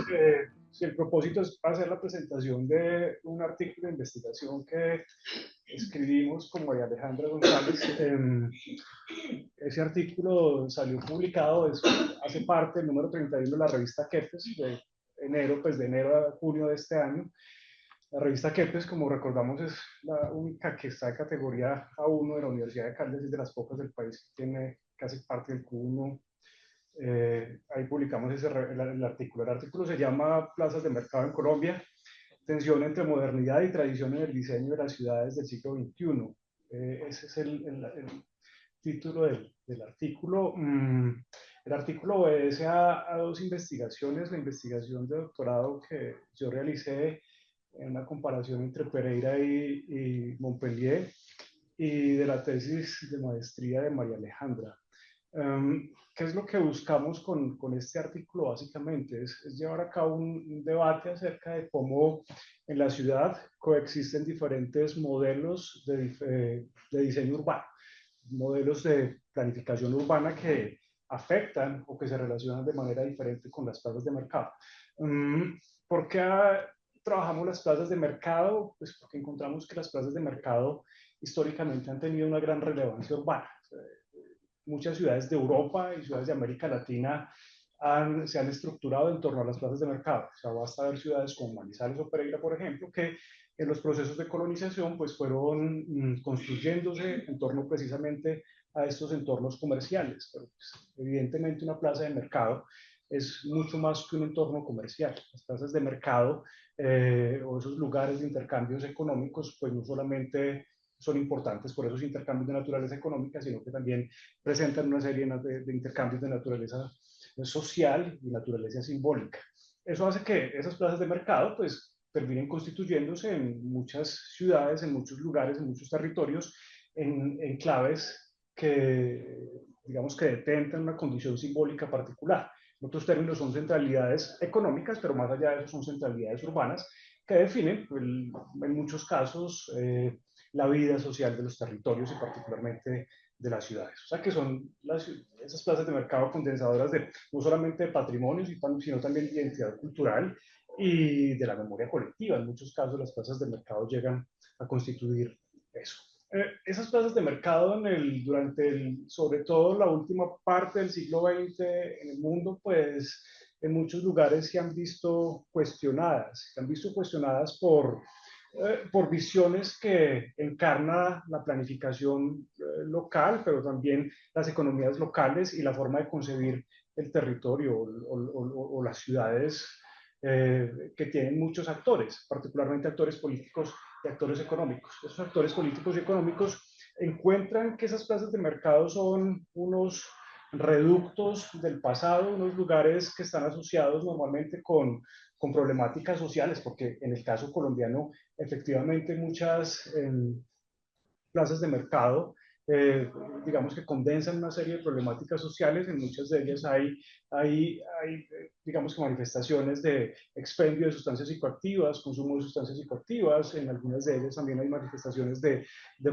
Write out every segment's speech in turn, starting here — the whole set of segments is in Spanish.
pues, si el propósito es hacer la presentación de un artículo de investigación que escribimos con María Alejandra González. Ese artículo salió publicado, hace parte del número 31 de la revista Kepes, de enero, pues de enero a junio de este año. La revista Kepes, como recordamos, es la única que está de categoría A1 de la Universidad de Caldas y de las pocas del país que tiene casi parte del Q1. Ahí publicamos el artículo. El artículo se llama Plazas de Mercado en Colombia, tensión entre modernidad y tradición en el diseño de las ciudades del siglo XXI. Ese es el título del artículo. El artículo obedece a dos investigaciones. La investigación de doctorado que yo realicé en una comparación entre Pereira y Montpellier, y de la tesis de maestría de María Alejandra. ¿Qué es lo que buscamos con este artículo? Básicamente es llevar a cabo un debate acerca de cómo en la ciudad coexisten diferentes modelos de diseño urbano, modelos de planificación urbana que afectan o que se relacionan de manera diferente con las plazas de mercado. ¿Por qué trabajamos las plazas de mercado? Pues porque encontramos que las plazas de mercado históricamente han tenido una gran relevancia urbana. Muchas ciudades de Europa y ciudades de América Latina se han estructurado en torno a las plazas de mercado. O sea, basta ver ciudades como Manizales o Pereira, por ejemplo, que en los procesos de colonización pues fueron construyéndose en torno precisamente a estos entornos comerciales. Pero pues, evidentemente una plaza de mercado es mucho más que un entorno comercial. Las plazas de mercado o esos lugares de intercambios económicos pues no solamente son importantes por esos intercambios de naturaleza económica, sino que también presentan una serie de intercambios de naturaleza social y naturaleza simbólica. Eso hace que esas plazas de mercado pues terminen constituyéndose en muchas ciudades, en muchos lugares, en muchos territorios, en claves que, digamos, que detentan una condición simbólica particular. En otros términos son centralidades económicas, pero más allá de eso son centralidades urbanas que definen, en muchos casos, la vida social de los territorios y particularmente de las ciudades. O sea que son esas plazas de mercado condensadoras de no solamente de patrimonio, sino también de identidad cultural y de la memoria colectiva. En muchos casos las plazas de mercado llegan a constituir eso. Esas plazas de mercado sobre todo la última parte del siglo XX en el mundo, pues en muchos lugares se han visto cuestionadas por visiones que encarna la planificación local, pero también las economías locales y la forma de concebir el territorio o las ciudades que tienen muchos actores, particularmente actores políticos y actores económicos. Esos actores políticos y económicos encuentran que esas plazas de mercado son unos reductos del pasado, unos lugares que están asociados normalmente con problemáticas sociales, porque en el caso colombiano, efectivamente, muchas plazas de mercado, digamos que condensan una serie de problemáticas sociales. En muchas de ellas hay digamos que manifestaciones de expendio de sustancias psicoactivas, consumo de sustancias psicoactivas. En algunas de ellas también hay manifestaciones de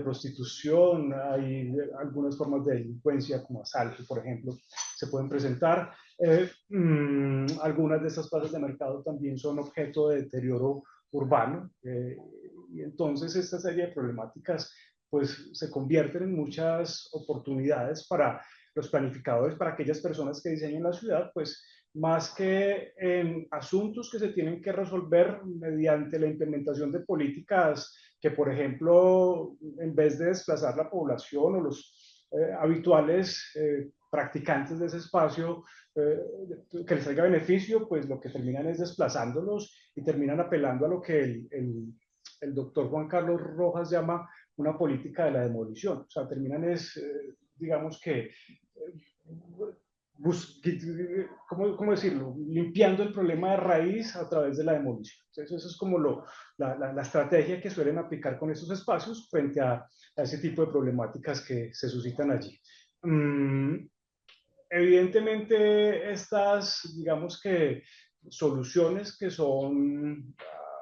prostitución, hay algunas formas de delincuencia como asalto, por ejemplo, se pueden presentar. Algunas de estas plazas de mercado también son objeto de deterioro urbano, y entonces esta serie de problemáticas pues se convierten en muchas oportunidades para los planificadores, para aquellas personas que diseñan la ciudad, pues más que en asuntos que se tienen que resolver mediante la implementación de políticas que, por ejemplo, en vez de desplazar la población o los habituales practicantes de ese espacio, que les traiga beneficio, pues lo que terminan es desplazándolos y terminan apelando a lo que el doctor Juan Carlos Rojas llama una política de la demolición. O sea, terminan digamos que, ¿cómo decirlo? Limpiando el problema de raíz a través de la demolición. Entonces, eso es como la estrategia que suelen aplicar con estos espacios frente a ese tipo de problemáticas que se suscitan allí. Evidentemente, estas, digamos que, soluciones que son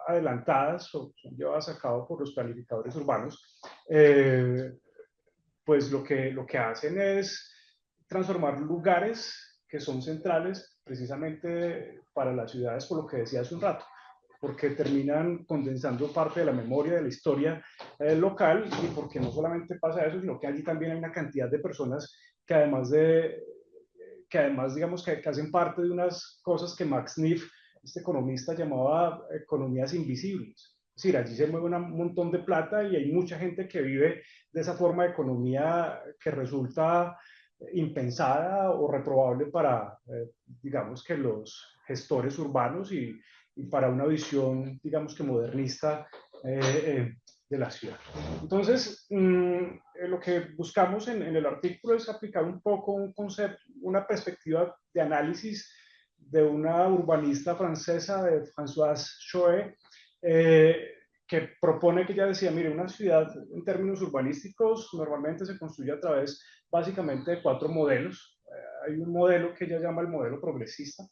adelantadas o son llevadas a cabo por los planificadores urbanos, pues lo que hacen es transformar lugares que son centrales precisamente para las ciudades, por lo que decía hace un rato, porque terminan condensando parte de la memoria, de la historia local, y porque no solamente pasa eso, sino que allí también hay una cantidad de personas que además digamos, que hacen parte de unas cosas que Max Neff, este economista, llamaba economías invisibles. Es decir, allí se mueve un montón de plata y hay mucha gente que vive de esa forma de economía que resulta impensada o reprobable para, digamos, que los gestores urbanos y para una visión, digamos, que modernista de la ciudad. Entonces, lo que buscamos en el artículo es aplicar un poco un concepto, una perspectiva de análisis de una urbanista francesa, de Françoise Choet, que propone, que ella decía, mire, una ciudad en términos urbanísticos normalmente se construye a través básicamente de 4 modelos. Hay un modelo que ella llama el modelo progresista.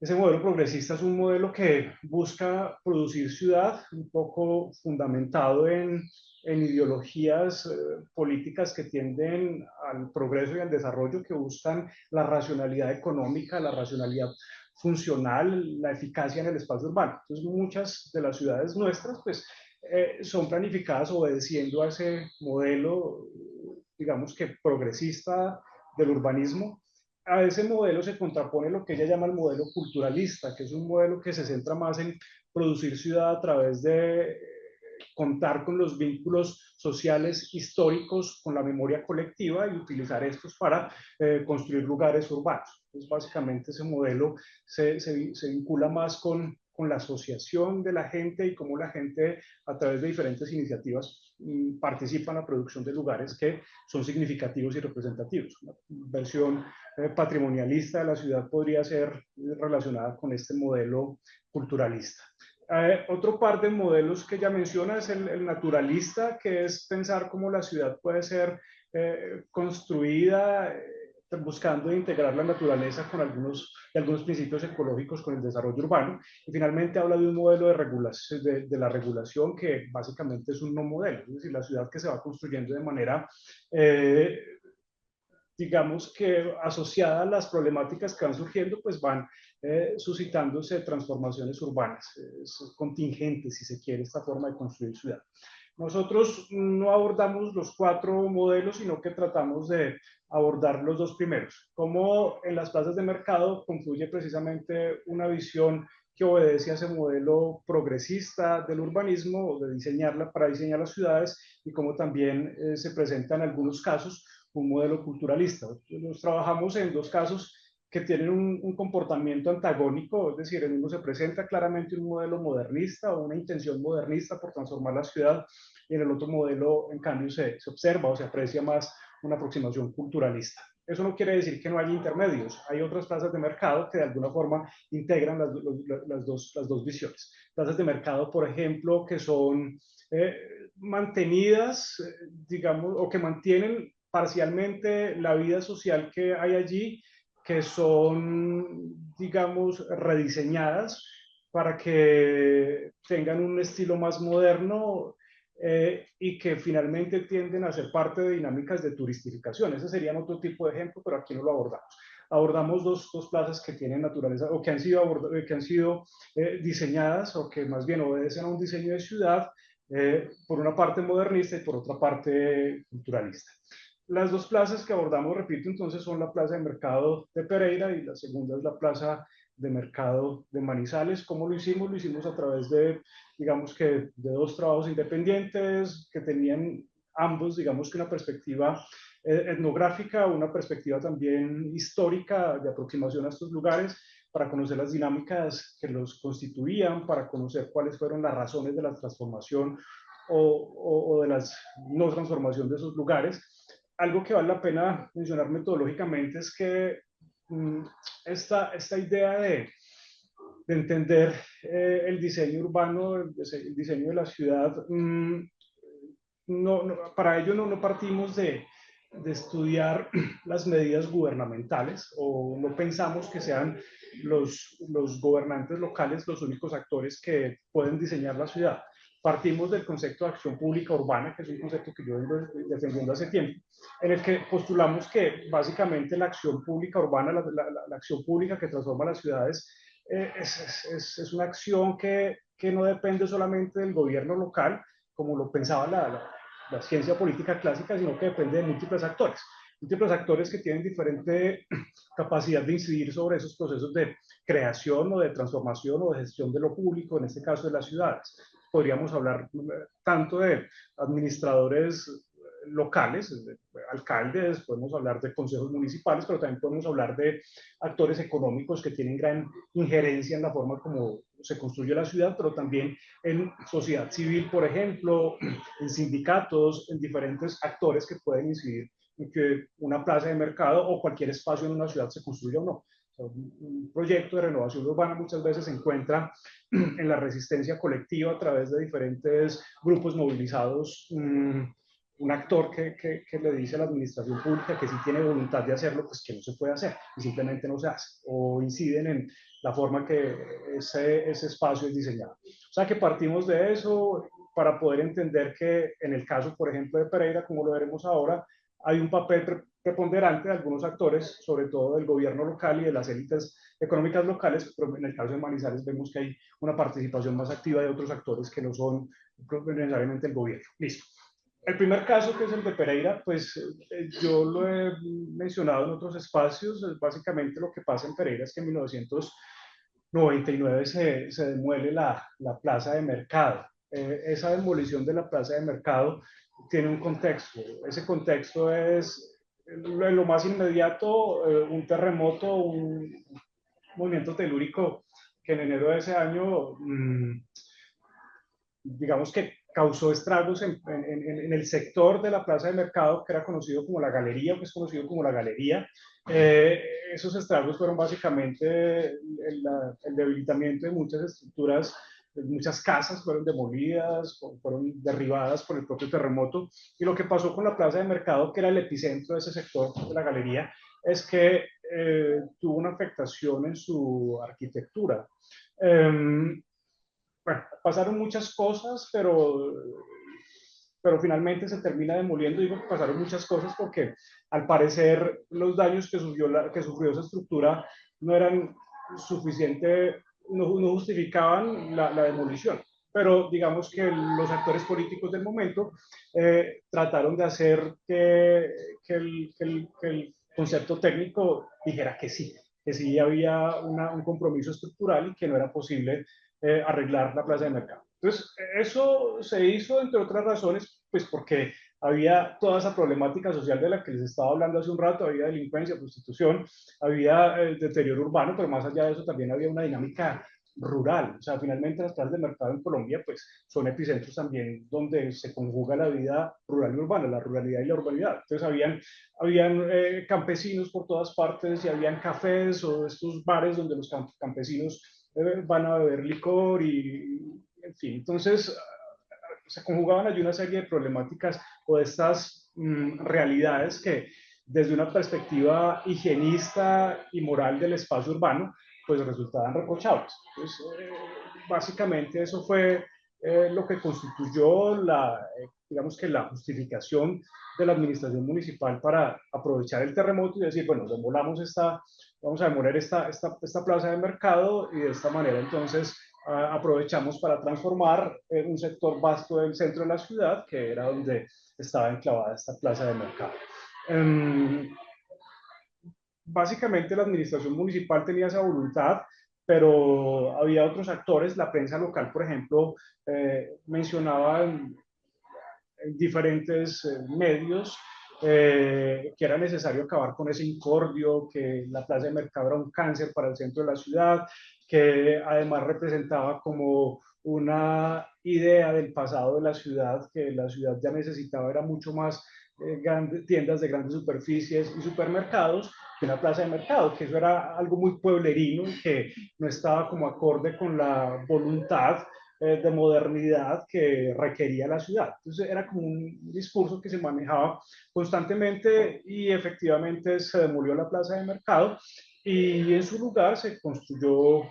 Ese modelo progresista es un modelo que busca producir ciudad un poco fundamentado en ideologías políticas que tienden al progreso y al desarrollo, que buscan la racionalidad económica, la racionalidad funcional, la eficacia en el espacio urbano. Entonces, muchas de las ciudades nuestras, pues, son planificadas obedeciendo a ese modelo, digamos que progresista del urbanismo. A ese modelo se contrapone lo que ella llama el modelo culturalista, que es un modelo que se centra más en producir ciudad a través de contar con los vínculos sociales históricos, con la memoria colectiva y utilizar estos para construir lugares urbanos. Entonces, básicamente ese modelo se vincula más con la asociación de la gente y cómo la gente a través de diferentes iniciativas participa en la producción de lugares que son significativos y representativos. Una versión patrimonialista de la ciudad podría ser relacionada con este modelo culturalista. Otro par de modelos que ella menciona es el naturalista, que es pensar cómo la ciudad puede ser construida buscando integrar la naturaleza con algunos principios ecológicos con el desarrollo urbano. Y finalmente habla de un modelo de regulación, de la regulación, que básicamente es un no modelo, es decir, la ciudad que se va construyendo de manera digamos que asociada a las problemáticas que van surgiendo, pues van suscitándose transformaciones urbanas. Es contingente, si se quiere, esta forma de construir ciudad. Nosotros no abordamos los 4 modelos, sino que tratamos de abordar los 2 primeros. Cómo en las plazas de mercado confluye precisamente una visión que obedece a ese modelo progresista del urbanismo, o de diseñarla para diseñar las ciudades, y cómo también se presenta en algunos casos un modelo culturalista. Nos trabajamos en 2 casos que tienen un comportamiento antagónico, es decir, en uno se presenta claramente un modelo modernista o una intención modernista por transformar la ciudad, y en el otro modelo, en cambio, se observa o se aprecia más una aproximación culturalista. Eso no quiere decir que no haya intermedios. Hay otras plazas de mercado que de alguna forma integran las dos visiones. Plazas de mercado, por ejemplo, que son mantenidas, digamos, o que mantienen parcialmente la vida social que hay allí, que son, digamos, rediseñadas para que tengan un estilo más moderno y que finalmente tienden a ser parte de dinámicas de turistificación. Ese sería otro tipo de ejemplo, pero aquí no lo abordamos. Abordamos dos plazas que tienen naturaleza o que han sido diseñadas, o que más bien obedecen a un diseño de ciudad, por una parte modernista y por otra parte culturalista. Las 2 plazas que abordamos, repito, entonces son la plaza de mercado de Pereira y la segunda es la plaza de mercado de Manizales. ¿Cómo lo hicimos? Lo hicimos a través de, digamos que, de 2 trabajos independientes que tenían ambos, digamos que una perspectiva etnográfica, una perspectiva también histórica de aproximación a estos lugares, para conocer las dinámicas que los constituían, para conocer cuáles fueron las razones de la transformación o de la no transformación de esos lugares. Algo que vale la pena mencionar metodológicamente es que esta idea de entender el diseño urbano, el diseño de la ciudad, para ello no partimos de estudiar las medidas gubernamentales, o no pensamos que sean los gobernantes locales los únicos actores que pueden diseñar la ciudad. partimos del concepto de acción pública urbana, que es un concepto que yo vengo defendiendo hace tiempo, en el que postulamos que básicamente la acción pública urbana, la acción pública que transforma las ciudades, es una acción que no depende solamente del gobierno local, como lo pensaba la ciencia política clásica, sino que depende de múltiples actores que tienen diferente capacidad de incidir sobre esos procesos de creación o de transformación o de gestión de lo público, en este caso de las ciudades. Podríamos hablar tanto de administradores locales, de alcaldes, podemos hablar de consejos municipales, pero también podemos hablar de actores económicos que tienen gran injerencia en la forma como se construye la ciudad, pero también en sociedad civil, por ejemplo, en sindicatos, en diferentes actores que pueden incidir en que una plaza de mercado o cualquier espacio en una ciudad se construya o no. Un proyecto de renovación urbana muchas veces se encuentra en la resistencia colectiva a través de diferentes grupos movilizados, un actor que le dice a la administración pública que si tiene voluntad de hacerlo, pues que no se puede hacer y simplemente no se hace, o inciden en la forma que ese espacio es diseñado. O sea que partimos de eso para poder entender que en el caso, por ejemplo, de Pereira, como lo veremos ahora, hay un papel preponderante de algunos actores, sobre todo del gobierno local y de las élites económicas locales, pero en el caso de Manizales vemos que hay una participación más activa de otros actores que no son necesariamente el gobierno. Listo. El primer caso, que es el de Pereira, pues yo lo he mencionado en otros espacios. Básicamente lo que pasa en Pereira es que en 1999 se demuele la plaza de mercado. Esa demolición de la plaza de mercado tiene un contexto. Ese contexto es lo más inmediato, un terremoto, un movimiento telúrico que en enero de ese año, digamos que causó estragos en el sector de la plaza de mercado, que era conocido como la galería, que es conocido como la galería. Esos estragos fueron básicamente el debilitamiento de muchas estructuras, muchas casas fueron demolidas, fueron derribadas por el propio terremoto. Y lo que pasó con la plaza de mercado, que era el epicentro de ese sector de la galería, es que tuvo una afectación en su arquitectura. Bueno, pasaron muchas cosas, pero finalmente se termina demoliendo. Digo que pasaron muchas cosas porque al parecer los daños que sufrió esa estructura no eran suficientes, no justificaban la demolición. Pero digamos que los actores políticos del momento trataron de hacer que el concepto técnico dijera que sí había un compromiso estructural y que no era posible arreglar la plaza de mercado. Entonces, eso se hizo, entre otras razones, pues porque había toda esa problemática social de la que les estaba hablando hace un rato, había delincuencia, prostitución, había deterioro urbano, pero más allá de eso también había una dinámica rural. O sea, finalmente las plazas de mercado en Colombia pues son epicentros también donde se conjuga la vida rural y urbana, la ruralidad y la urbanidad. Entonces habían campesinos por todas partes y habían cafés o estos bares donde los campesinos van a beber licor y, en fin, entonces se conjugaban allí una serie de problemáticas o de estas realidades que desde una perspectiva higienista y moral del espacio urbano, pues resultaban reprochables. Entonces, básicamente eso fue lo que constituyó digamos que la justificación de la administración municipal para aprovechar el terremoto y decir, bueno, vamos a demoler esta plaza de mercado y de esta manera entonces aprovechamos para transformar un sector vasto del centro de la ciudad, que era donde estaba enclavada esta plaza de mercado. Básicamente la administración municipal tenía esa voluntad, pero había otros actores, la prensa local, por ejemplo, mencionaba en diferentes medios que era necesario acabar con ese incordio, que la plaza de mercado era un cáncer para el centro de la ciudad, que además representaba como una idea del pasado de la ciudad, que la ciudad ya necesitaba, era mucho más tiendas de grandes superficies y supermercados que una plaza de mercado, que eso era algo muy pueblerino y que no estaba como acorde con la voluntad de modernidad que requería la ciudad. Entonces era como un discurso que se manejaba constantemente y efectivamente se demolió la plaza de mercado y en su lugar se construyó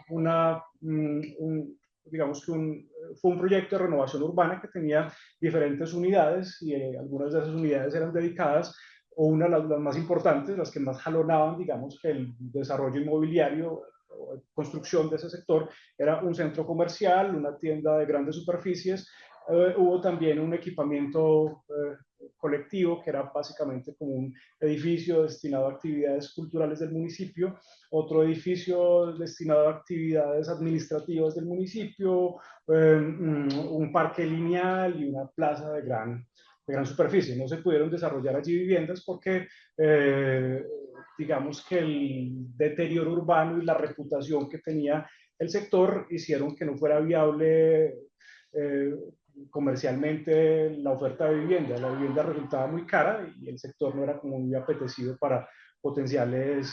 digamos que un fue un proyecto de renovación urbana que tenía diferentes unidades y algunas de esas unidades eran dedicadas, o una de las más importantes, las que más jalonaban, digamos, que el desarrollo inmobiliario o construcción de ese sector, era un centro comercial, una tienda de grandes superficies. Hubo también un equipamiento colectivo, que era básicamente como un edificio destinado a actividades culturales del municipio, otro edificio destinado a actividades administrativas del municipio, un parque lineal y una plaza de gran superficie. No se pudieron desarrollar allí viviendas porque digamos que el deterioro urbano y la reputación que tenía el sector hicieron que no fuera viable eh, comercialmente la oferta de vivienda. La vivienda resultaba muy cara y el sector no era como muy apetecido para potenciales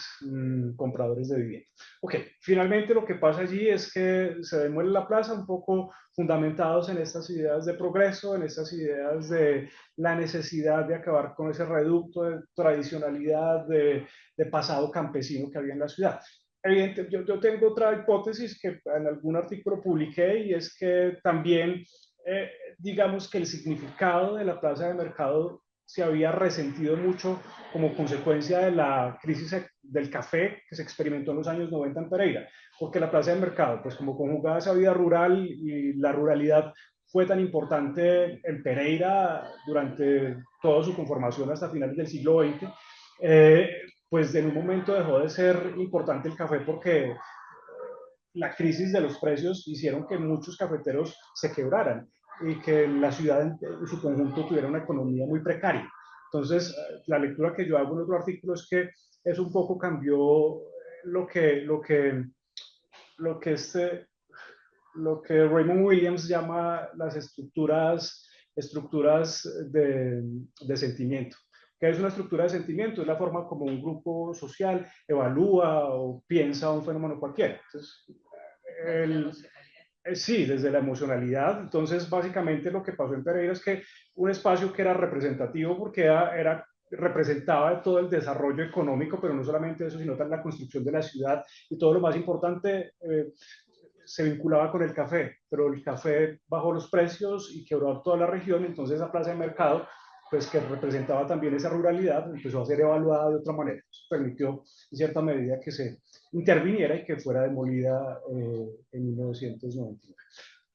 compradores de vivienda. Ok, finalmente lo que pasa allí es que se demuele la plaza un poco fundamentados en estas ideas de progreso, en estas ideas de la necesidad de acabar con ese reducto de tradicionalidad, de pasado campesino que había en la ciudad. Evidente, yo tengo otra hipótesis que en algún artículo publiqué, y es que también digamos que el significado de la plaza de mercado se había resentido mucho como consecuencia de la crisis del café que se experimentó en los años 90 en Pereira, porque la plaza de mercado, pues como conjugada esa vida rural y la ruralidad fue tan importante en Pereira durante toda su conformación hasta finales del siglo XX, pues en un momento dejó de ser importante el café porque la crisis de los precios hicieron que muchos cafeteros se quebraran y que la ciudad en su conjunto tuviera una economía muy precaria. Entonces, la lectura que yo hago en otro artículo es que eso un poco cambió lo que, lo que, lo que, este, lo que Raymond Williams llama las estructuras de sentimiento. ¿Qué es una estructura de sentimiento? Es la forma como un grupo social evalúa o piensa un fenómeno cualquiera. Entonces, el, sí, desde la emocionalidad. Entonces, básicamente lo que pasó en Pereira es que un espacio que era representativo porque representaba todo el desarrollo económico, pero no solamente eso, sino también la construcción de la ciudad y todo lo más importante, se vinculaba con el café, pero el café bajó los precios y quebró a toda la región. Entonces esa plaza de mercado, pues que representaba también esa ruralidad, empezó a ser evaluada de otra manera. Eso permitió en cierta medida que se interviniera y que fuera demolida en 1999.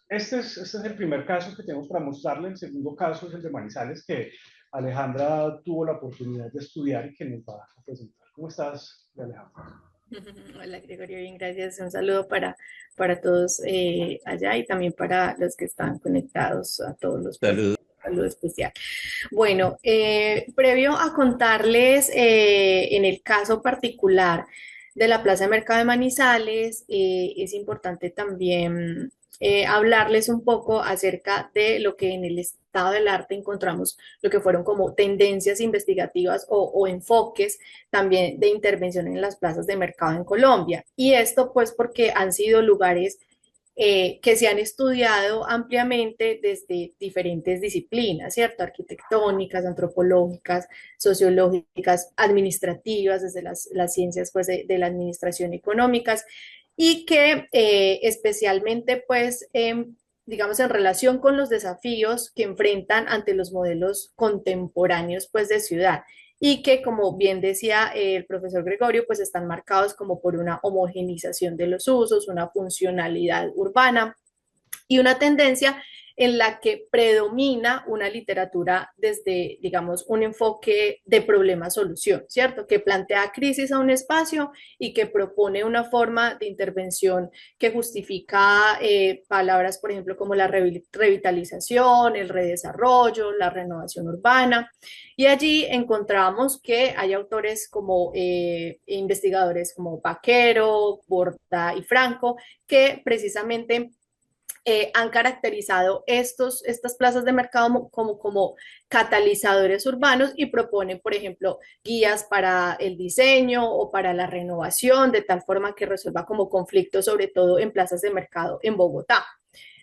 Este es el primer caso que tenemos para mostrarle. El segundo caso es el de Manizales, que Alejandra tuvo la oportunidad de estudiar y que nos va a presentar. ¿Cómo estás, Alejandra? Hola Gregorio, bien, gracias. Un saludo para todos allá y también para los que están conectados, a todos los presentes. Saludos. Un saludo especial. Bueno, previo a contarles en el caso particular de la Plaza de Mercado de Manizales, es importante también hablarles un poco acerca de lo que en el estado del arte encontramos, lo que fueron como tendencias investigativas o enfoques también de intervención en las plazas de mercado en Colombia. Y esto pues porque han sido lugares que se han estudiado ampliamente desde diferentes disciplinas, ¿cierto? Arquitectónicas, antropológicas, sociológicas, administrativas, desde las ciencias pues, de la administración económicas, y que especialmente pues digamos, en relación con los desafíos que enfrentan ante los modelos contemporáneos pues, de ciudad y que, como bien decía el profesor Gregorio, pues están marcados como por una homogenización de los usos, una funcionalidad urbana y una tendencia en la que predomina una literatura desde, digamos, un enfoque de problema-solución, ¿cierto? Que plantea crisis a un espacio y que propone una forma de intervención que justifica palabras, por ejemplo, como la revitalización, el redesarrollo, la renovación urbana. Y allí encontramos que hay autores como investigadores como Vaquero, Borda y Franco, que precisamente han caracterizado estas plazas de mercado como catalizadores urbanos y proponen, por ejemplo, guías para el diseño o para la renovación, de tal forma que resuelva como conflictos, sobre todo en plazas de mercado en Bogotá.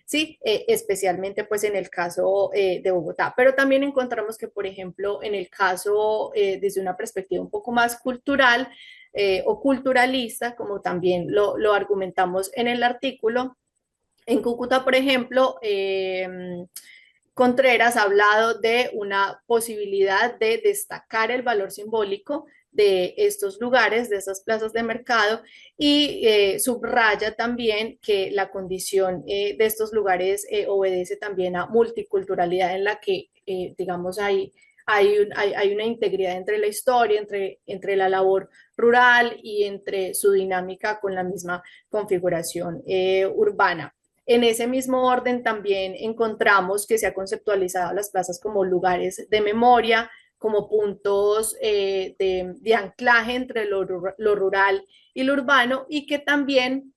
Sí, especialmente pues en el caso de Bogotá, pero también encontramos que, por ejemplo, en el caso desde una perspectiva un poco más cultural o culturalista, como también lo argumentamos en el artículo, En Cúcuta, por ejemplo, Contreras ha hablado de una posibilidad de destacar el valor simbólico de estos lugares, de estas plazas de mercado, y subraya también que la condición de estos lugares obedece también a multiculturalidad en la que, digamos, hay una integridad entre la historia, entre la labor rural y entre su dinámica con la misma configuración urbana. En ese mismo orden también encontramos que se ha conceptualizado las plazas como lugares de memoria, como puntos de anclaje entre lo rural y lo urbano, y que también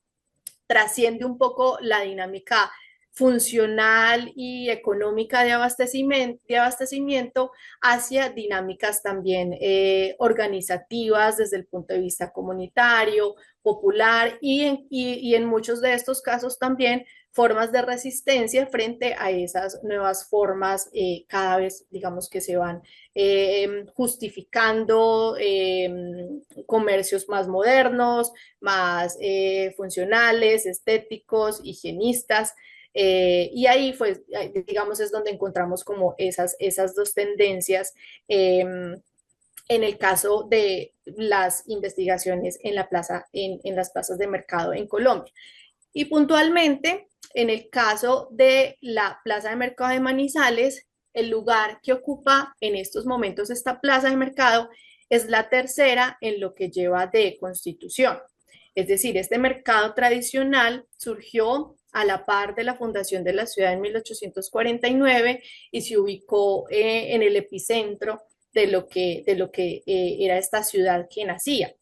trasciende un poco la dinámica funcional y económica de abastecimiento hacia dinámicas también organizativas desde el punto de vista comunitario, popular y en muchos de estos casos también formas de resistencia frente a esas nuevas formas cada vez, digamos, que se van justificando comercios más modernos, más funcionales, estéticos, higienistas. Y ahí fue, digamos, es donde encontramos como esas dos tendencias en el caso de las investigaciones en en las plazas de mercado en Colombia. Y puntualmente, en el caso de la plaza de mercado de Manizales, el lugar que ocupa en estos momentos esta plaza de mercado es la tercera en lo que lleva de constitución. Es decir, este mercado tradicional surgió a la par de la fundación de la ciudad en 1849 y se ubicó en el epicentro de lo que era esta ciudad que nacía.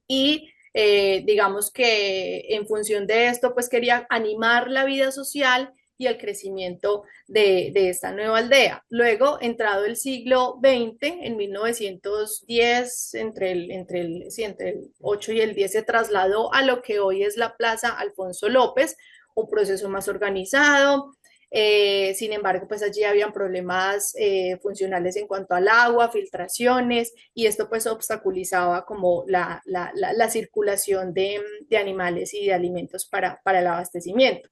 Y digamos que en función de esto, pues quería animar la vida social y el crecimiento de esta nueva aldea. Luego, entrado el siglo XX, en 1910, entre el 8 y el 10, se trasladó a lo que hoy es la Plaza Alfonso López, un proceso más organizado. Sin embargo, pues allí habían problemas funcionales en cuanto al agua, filtraciones, y esto pues obstaculizaba como la circulación de animales y de alimentos para el abastecimiento.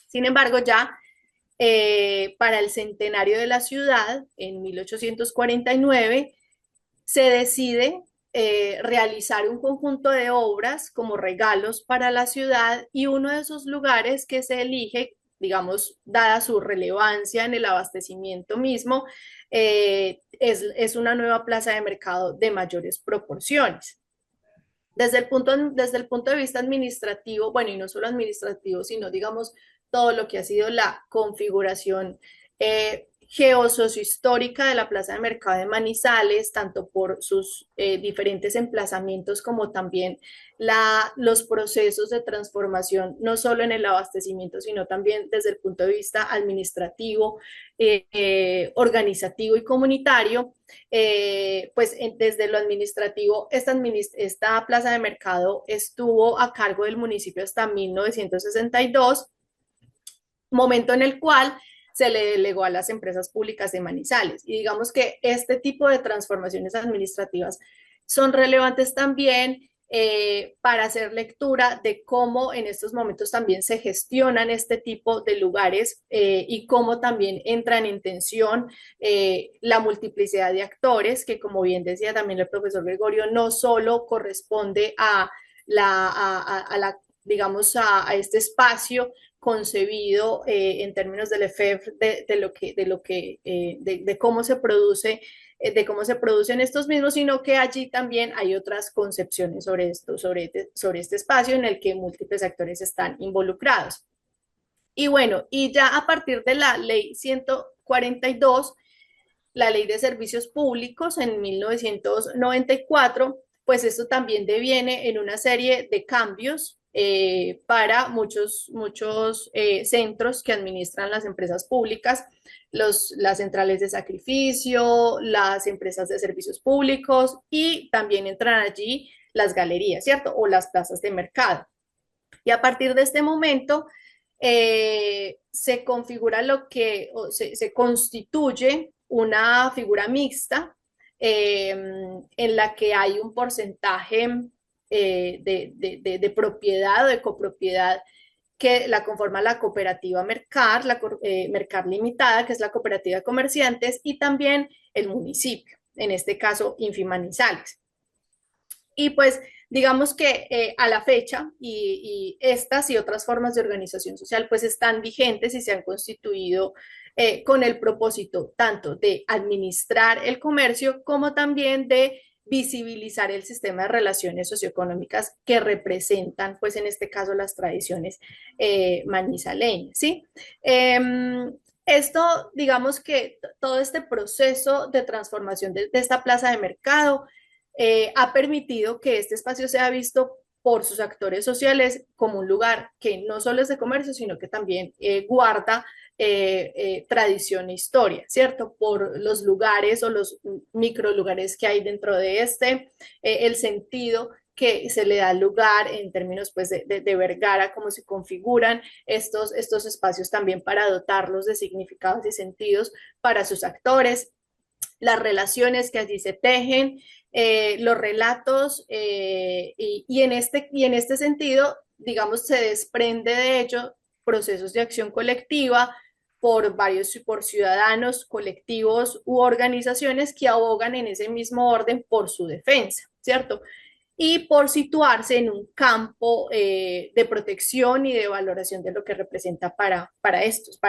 Sin embargo, ya para el centenario de la ciudad, en 1849, se decide realizar un conjunto de obras como regalos para la ciudad, y uno de esos lugares que se elige, digamos, dada su relevancia en el abastecimiento mismo, es una nueva plaza de mercado de mayores proporciones. Desde el punto de vista administrativo, bueno, y no solo administrativo, sino digamos todo lo que ha sido la configuración geosociohistórica de la Plaza de Mercado de Manizales, tanto por sus diferentes emplazamientos como también los procesos de transformación, no solo en el abastecimiento, sino también desde el punto de vista administrativo, organizativo y comunitario. Pues desde lo administrativo, esta plaza de mercado estuvo a cargo del municipio hasta 1962, momento en el cual se le delegó a las empresas públicas de Manizales. Y digamos que este tipo de transformaciones administrativas son relevantes también para hacer lectura de cómo en estos momentos también se gestionan este tipo de lugares y cómo también entran en tensión la multiplicidad de actores, que como bien decía también el profesor Gregorio, no solo corresponde a digamos, a este espacio concebido en términos del EFEF de cómo se produce de cómo se producen estos mismos, sino que allí también hay otras concepciones sobre esto, sobre este espacio en el que múltiples actores están involucrados. Y bueno, y ya a partir de la ley 142, la ley de servicios públicos en 1994, pues esto también deviene en una serie de cambios para muchos centros que administran las empresas públicas, las centrales de sacrificio, las empresas de servicios públicos, y también entran allí las galerías, ¿cierto? O las plazas de mercado. Y a partir de este momento se configura se constituye una figura mixta en la que hay un porcentaje de propiedad o de copropiedad que la conforma la cooperativa Mercar, Mercar Limitada, que es la cooperativa de comerciantes, y también el municipio, en este caso Infimanizales. Y pues digamos que a la fecha y estas y otras formas de organización social pues están vigentes y se han constituido con el propósito tanto de administrar el comercio como también de visibilizar el sistema de relaciones socioeconómicas que representan, pues en este caso, las tradiciones manizaleñas, ¿sí? Esto, digamos que todo este proceso de transformación de esta plaza de mercado ha permitido que este espacio sea visto por sus actores sociales como un lugar que no solo es de comercio, sino que también guarda tradición e historia, ¿cierto? Por los lugares o los micro lugares que hay dentro de el sentido que se le da lugar en términos pues, de Vergara, cómo se configuran estos espacios también para dotarlos de significados y sentidos para sus actores, las relaciones que allí se tejen, los relatos, y en este sentido, digamos, se desprende de ello procesos de acción colectiva por ciudadanos, colectivos u organizaciones que abogan en ese mismo orden por su defensa, ¿cierto? Y por situarse en un campo de protección y de valoración de lo que representa para ellos,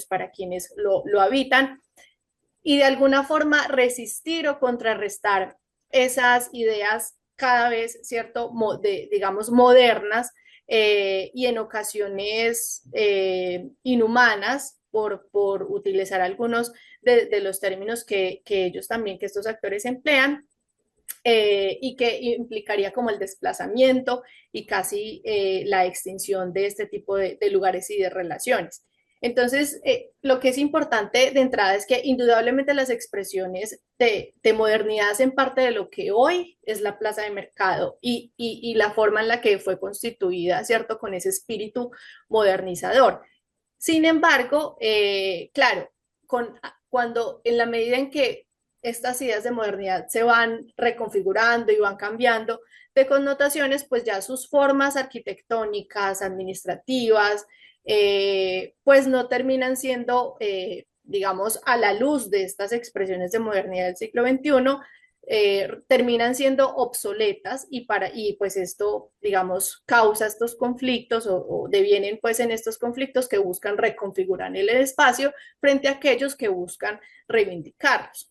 para quienes lo habitan, y de alguna forma resistir o contrarrestar esas ideas cada vez, ¿cierto?, digamos, modernas y en ocasiones inhumanas por utilizar algunos de los términos que ellos también, que estos actores emplean, y que implicaría como el desplazamiento y casi la extinción de este tipo de lugares y de relaciones. Entonces, lo que es importante de entrada es que indudablemente las expresiones de modernidad hacen parte de lo que hoy es la plaza de mercado y la forma en la que fue constituida, ¿cierto? Con ese espíritu modernizador. Sin embargo, claro, cuando en la medida en que estas ideas de modernidad se van reconfigurando y van cambiando de connotaciones, pues ya sus formas arquitectónicas, administrativas, pues no terminan siendo, digamos, a la luz de estas expresiones de modernidad del siglo XXI, terminan siendo obsoletas y pues esto, digamos, causa estos conflictos o devienen pues en estos conflictos que buscan reconfigurar el espacio frente a aquellos que buscan reivindicarlos.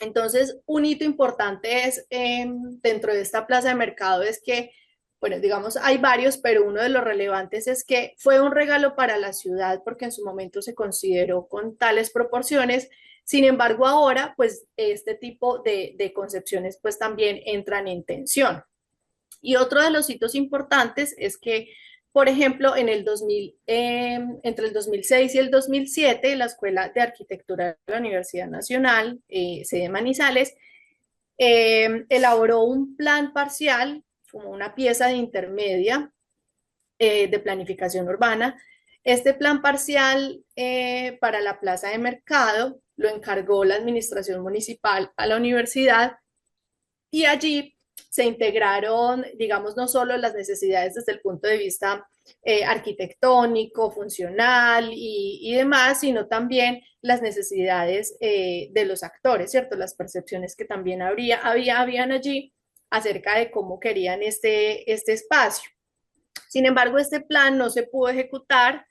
Entonces, un hito importante es dentro de esta plaza de mercado es que, bueno, digamos, hay varios, pero uno de los relevantes es que fue un regalo para la ciudad porque en su momento se consideró con tales proporciones. Sin embargo, ahora, pues, este tipo de concepciones, pues, también entran en tensión. Y otro de los hitos importantes es que, por ejemplo, entre el 2006 y el 2007, la Escuela de Arquitectura de la Universidad Nacional, sede Manizales, elaboró un plan parcial, como una pieza de intermedia de planificación urbana. Este plan parcial para la plaza de mercado lo encargó la administración municipal a la universidad y allí se integraron, digamos, no solo las necesidades desde el punto de vista arquitectónico, funcional y demás, sino también las necesidades de los actores, ¿cierto? Las percepciones que también habían allí acerca de cómo querían este espacio. Sin embargo, este plan no se pudo ejecutar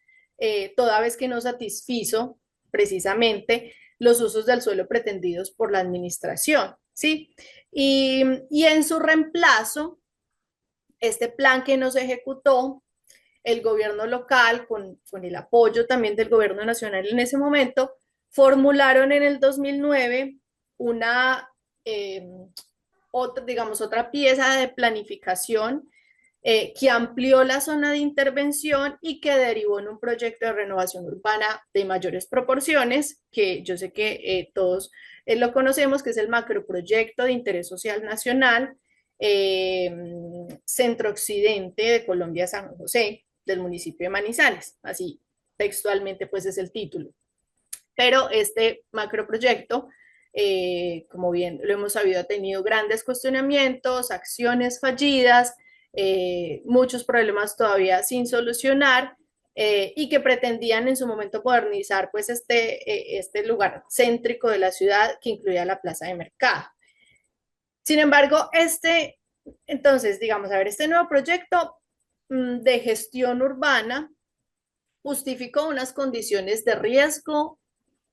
toda vez que no satisfizo precisamente los usos del suelo pretendidos por la administración, ¿sí? Y en su reemplazo, este plan que no se ejecutó, el gobierno local, con el apoyo también del gobierno nacional en ese momento, formularon en el 2009 una, digamos, otra pieza de planificación que amplió la zona de intervención y que derivó en un proyecto de renovación urbana de mayores proporciones, que yo sé que todos lo conocemos, que es el macroproyecto de interés social nacional Centro Occidente de Colombia San José, del municipio de Manizales, así textualmente pues es el título. Pero este macroproyecto, como bien lo hemos sabido, ha tenido grandes cuestionamientos, acciones fallidas, muchos problemas todavía sin solucionar y que pretendían en su momento modernizar pues este lugar céntrico de la ciudad que incluía la plaza de mercado. Sin embargo, entonces, digamos, a ver, este nuevo proyecto de gestión urbana justificó unas condiciones de riesgo,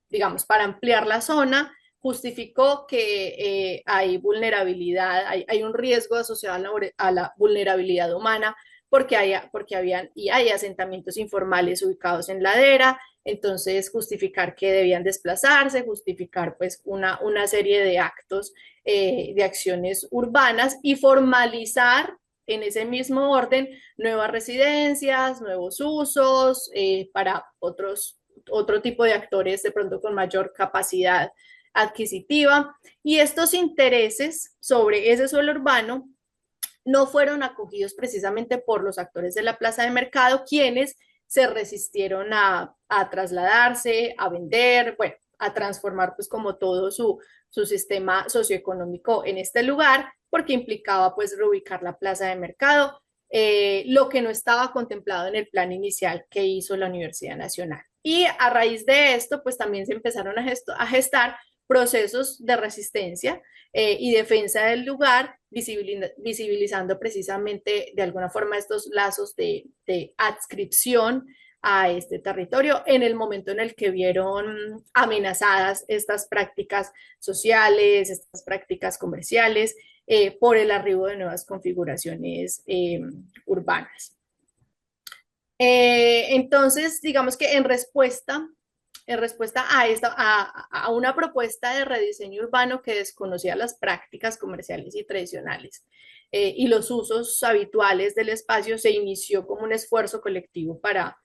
digamos, para ampliar la zona, justificó que hay vulnerabilidad, hay un riesgo asociado a la vulnerabilidad humana porque habían y hay asentamientos informales ubicados en ladera, entonces justificar que debían desplazarse, justificar pues una serie de actos, de acciones urbanas y formalizar en ese mismo orden nuevas residencias, nuevos usos para otro tipo de actores de pronto con mayor capacidad adquisitiva. Y estos intereses sobre ese suelo urbano no fueron acogidos precisamente por los actores de la plaza de mercado, quienes se resistieron a trasladarse, a vender, bueno, a transformar pues como todo su sistema socioeconómico en este lugar, porque implicaba pues reubicar la plaza de mercado, lo que no estaba contemplado en el plan inicial que hizo la Universidad Nacional. Y a raíz de esto, pues también se empezaron a gestar procesos de resistencia y defensa del lugar, visibilizando precisamente de alguna forma estos lazos de adscripción a este territorio en el momento en el que vieron amenazadas estas prácticas sociales, estas prácticas comerciales, por el arribo de nuevas configuraciones urbanas. Entonces, digamos que en respuesta a una propuesta de rediseño urbano que desconocía las prácticas comerciales y tradicionales y los usos habituales del espacio, se inició como un esfuerzo colectivo para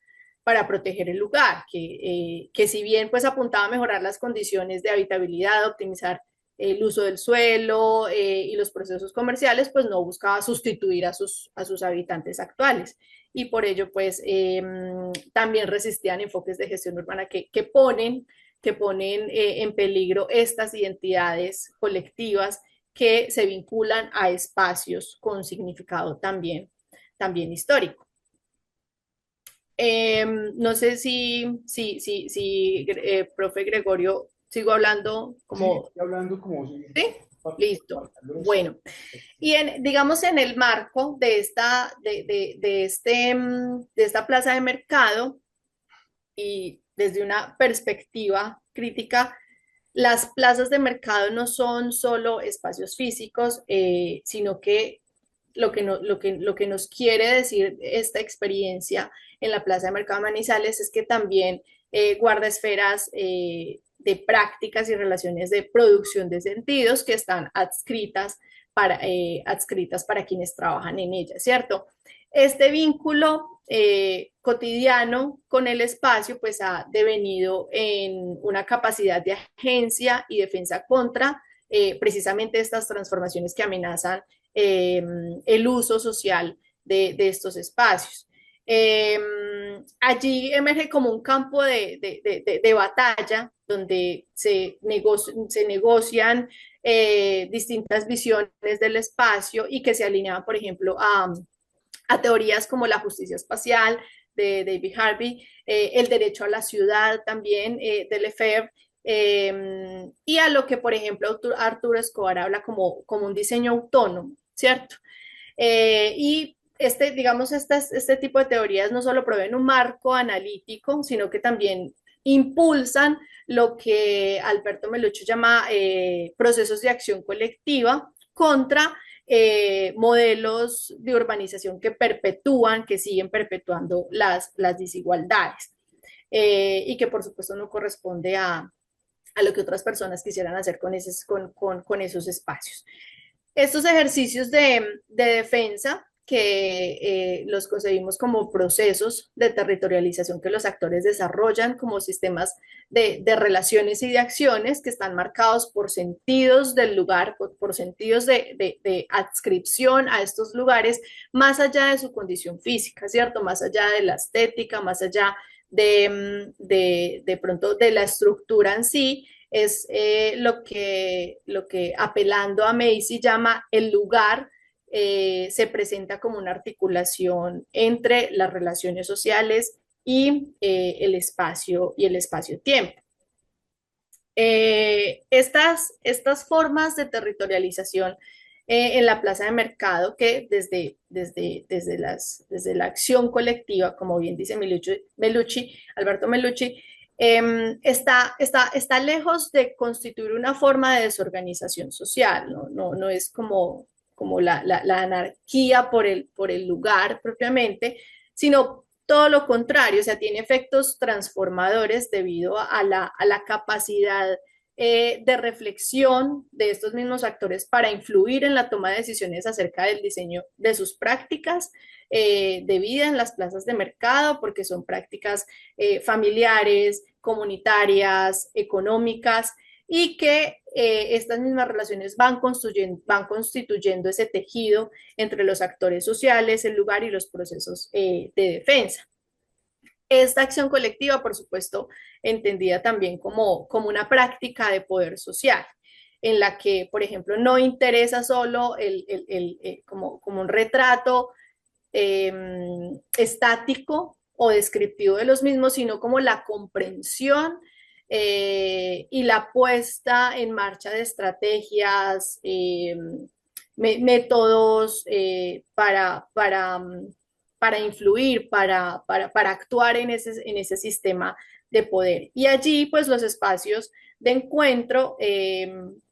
proteger el lugar, que si bien pues apuntaba a mejorar las condiciones de habitabilidad, optimizar el uso del suelo y los procesos comerciales, pues no buscaba sustituir a sus habitantes actuales y por ello pues también resistían enfoques de gestión urbana que ponen en peligro estas identidades colectivas que se vinculan a espacios con significado también histórico. No sé si profe Gregorio, sigo hablando Sí, como... estoy hablando como si ¿Sí? Listo. los Bueno, y digamos en el marco de de esta plaza de mercado y desde una perspectiva crítica, las plazas de mercado no son solo espacios físicos, sino que lo que nos quiere decir esta experiencia en la Plaza de Mercado de Manizales es que también guarda esferas de prácticas y relaciones de producción de sentidos que están adscritas para quienes trabajan en ella, ¿cierto? Este vínculo cotidiano con el espacio pues ha devenido en una capacidad de agencia y defensa contra precisamente estas transformaciones que amenazan el uso social de estos espacios. Allí emerge como un campo de batalla donde se negocian distintas visiones del espacio y que se alineaban, por ejemplo, a teorías como la justicia espacial de David Harvey, el derecho a la ciudad también de Lefebvre, y a lo que, por ejemplo, Arturo Escobar habla como un diseño autónomo, ¿cierto? Y digamos, este tipo de teorías no solo proveen un marco analítico, sino que también impulsan lo que Alberto Melucho llama procesos de acción colectiva contra modelos de urbanización que perpetúan, que siguen perpetuando las desigualdades y que por supuesto no corresponde a lo que otras personas quisieran hacer con esos espacios. Estos ejercicios de defensa que los concebimos como procesos de territorialización que los actores desarrollan como sistemas de relaciones y de acciones que están marcados por sentidos del lugar, por sentidos de adscripción a estos lugares, más allá de su condición física, ¿cierto? Más allá de la estética, más allá de pronto de la estructura en sí, es lo que apelando a Macy llama el lugar, se presenta como una articulación entre las relaciones sociales y el espacio-tiempo. Estas formas de territorialización en la plaza de mercado que desde la acción colectiva, como bien dice Alberto Melucci, está lejos de constituir una forma de desorganización social, no es como la anarquía por el lugar propiamente, sino todo lo contrario, o sea, tiene efectos transformadores debido a la capacidad de reflexión de estos mismos actores para influir en la toma de decisiones acerca del diseño de sus prácticas de vida en las plazas de mercado, porque son prácticas familiares, comunitarias, económicas, y que estas mismas relaciones van constituyendo ese tejido entre los actores sociales, el lugar y los procesos de defensa. Esta acción colectiva, por supuesto, entendida también como una práctica de poder social, en la que, por ejemplo, no interesa solo como un retrato eh, estático o descriptivo de los mismos, sino como la comprensión y la puesta en marcha de estrategias, métodos para influir, para actuar en ese sistema de poder. Y allí, pues, los espacios de encuentro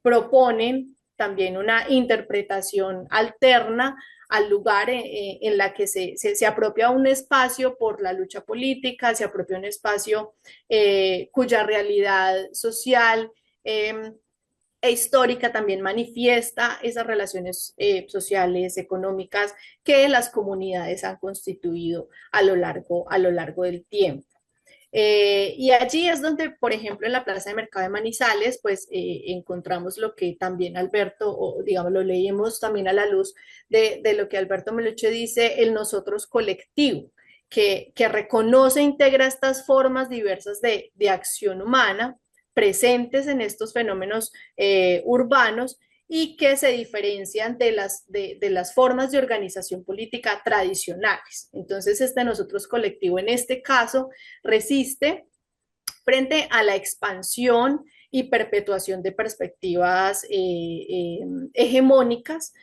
proponen también una interpretación alterna al lugar en la que se apropia un espacio por la lucha política, se apropia un espacio cuya realidad social e histórica también manifiesta esas relaciones sociales, económicas que las comunidades han constituido a lo largo del tiempo. Y allí es donde, por ejemplo, en la Plaza de Mercado de Manizales, pues encontramos lo que también Alberto, o digamos, lo leímos también a la luz de lo que Alberto Meluche dice, el nosotros colectivo, que reconoce e integra estas formas diversas de acción humana presentes en estos fenómenos urbanos y que se diferencian de las formas de organización política tradicionales. Entonces, este nosotros colectivo en este caso resiste frente a la expansión y perpetuación de perspectivas hegemónicas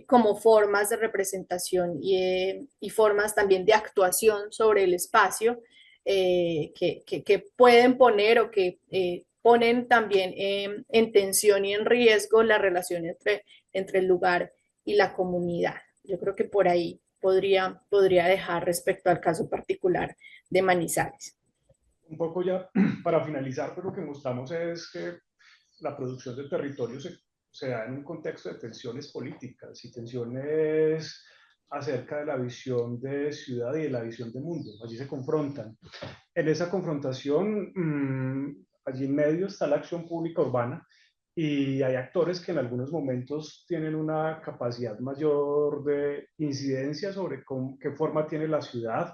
como formas de representación y formas también de actuación sobre el espacio que pueden poner o que ponen también en tensión y en riesgo la relación entre el lugar y la comunidad. Yo creo que por ahí podría dejar respecto al caso particular de Manizales. Un poco ya para finalizar, pues lo que mostramos es que la producción del territorio se da en un contexto de tensiones políticas y tensiones acerca de la visión de ciudad y de la visión de mundo. Allí se confrontan. En esa confrontación, allí en medio está la acción pública urbana y hay actores que en algunos momentos tienen una capacidad mayor de incidencia sobre qué forma tiene la ciudad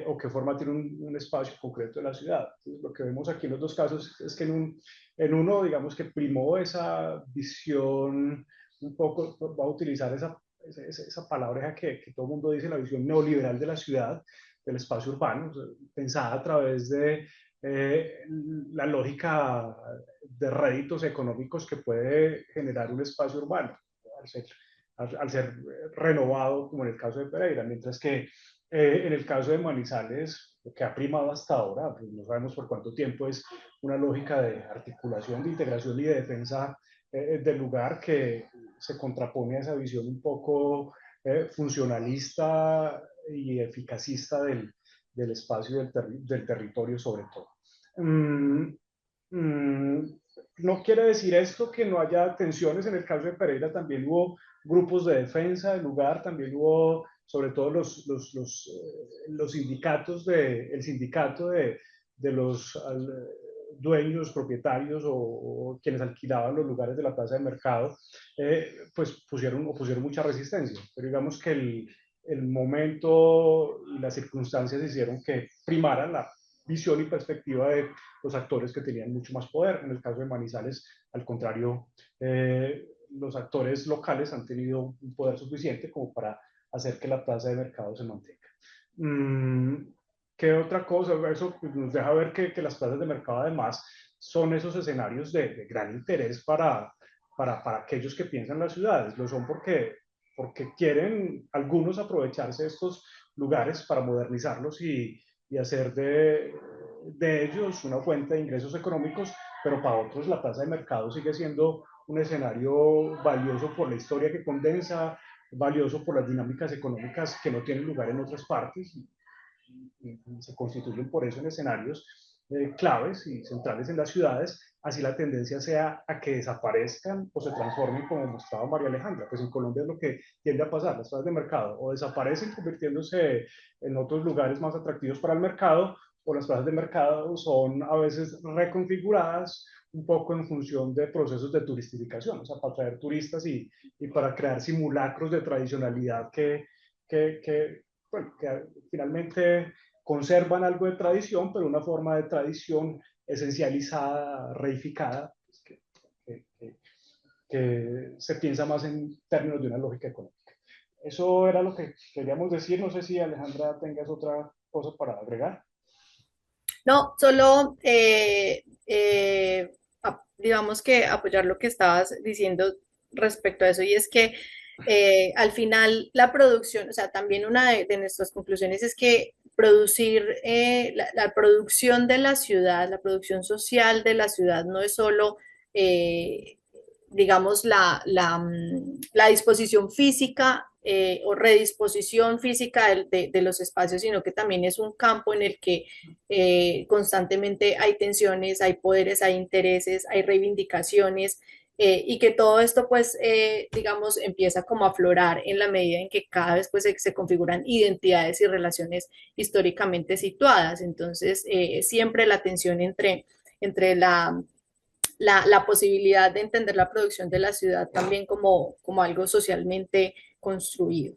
o qué forma tiene un espacio concreto de la ciudad. Entonces, lo que vemos aquí en los dos casos es que en uno, digamos que primó esa visión, un poco, va a utilizar esa palabra que todo el mundo dice, la visión neoliberal de la ciudad, del espacio urbano, o sea, pensada a través de la lógica de réditos económicos que puede generar un espacio urbano, al ser, al ser renovado, como en el caso de Pereira, mientras que en el caso de Manizales, lo que ha primado hasta ahora, pues no sabemos por cuánto tiempo, es una lógica de articulación, de integración y de defensa del lugar que se contrapone a esa visión un poco funcionalista y eficacista del espacio del territorio sobre todo. Mm, mm, no quiere decir esto que no haya tensiones. En el caso de Pereira también hubo grupos de defensa del lugar, también hubo sobre todo los sindicatos, el sindicato de los dueños, propietarios o quienes alquilaban los lugares de la plaza de mercado, pues pusieron mucha resistencia. Pero digamos que el momento y las circunstancias hicieron que primara la visión y perspectiva de los actores que tenían mucho más poder. En el caso de Manizales, al contrario, los actores locales han tenido un poder suficiente como para hacer que la plaza de mercado se mantenga. ¿Qué otra cosa? Eso nos deja ver que las plazas de mercado además son esos escenarios de gran interés para aquellos que piensan las ciudades. Lo son porque quieren algunos aprovecharse de estos lugares para modernizarlos y hacer de ellos una fuente de ingresos económicos, pero para otros la plaza de mercado sigue siendo un escenario valioso por la historia que condensa, valioso por las dinámicas económicas que no tienen lugar en otras partes y se constituyen por eso en escenarios claves y centrales en las ciudades, así la tendencia sea a que desaparezcan o se transformen como mostraba María Alejandra. Pues en Colombia es lo que tiende a pasar, las plazas de mercado o desaparecen convirtiéndose en otros lugares más atractivos para el mercado, o las plazas de mercado son a veces reconfiguradas un poco en función de procesos de turistificación, o sea, para atraer turistas y para crear simulacros de tradicionalidad bueno, que finalmente conservan algo de tradición, pero una forma de tradición esencializada, reificada, pues, que se piensa más en términos de una lógica económica. Eso era lo que queríamos decir. No sé si Alejandra tengas otra cosa para agregar. No, solo digamos que apoyar lo que estabas diciendo respecto a eso, y es que al final la producción, o sea, también una de nuestras conclusiones es que producir la producción de la ciudad, la producción social de la ciudad no es solo, eh, digamos, la disposición física o redisposición física de los espacios, sino que también es un campo en el que constantemente hay tensiones, hay poderes, hay intereses, hay reivindicaciones, y que todo esto pues digamos empieza como a aflorar en la medida en que cada vez pues se configuran identidades y relaciones históricamente situadas. Entonces siempre la tensión entre la posibilidad de entender la producción de la ciudad también como algo socialmente construido.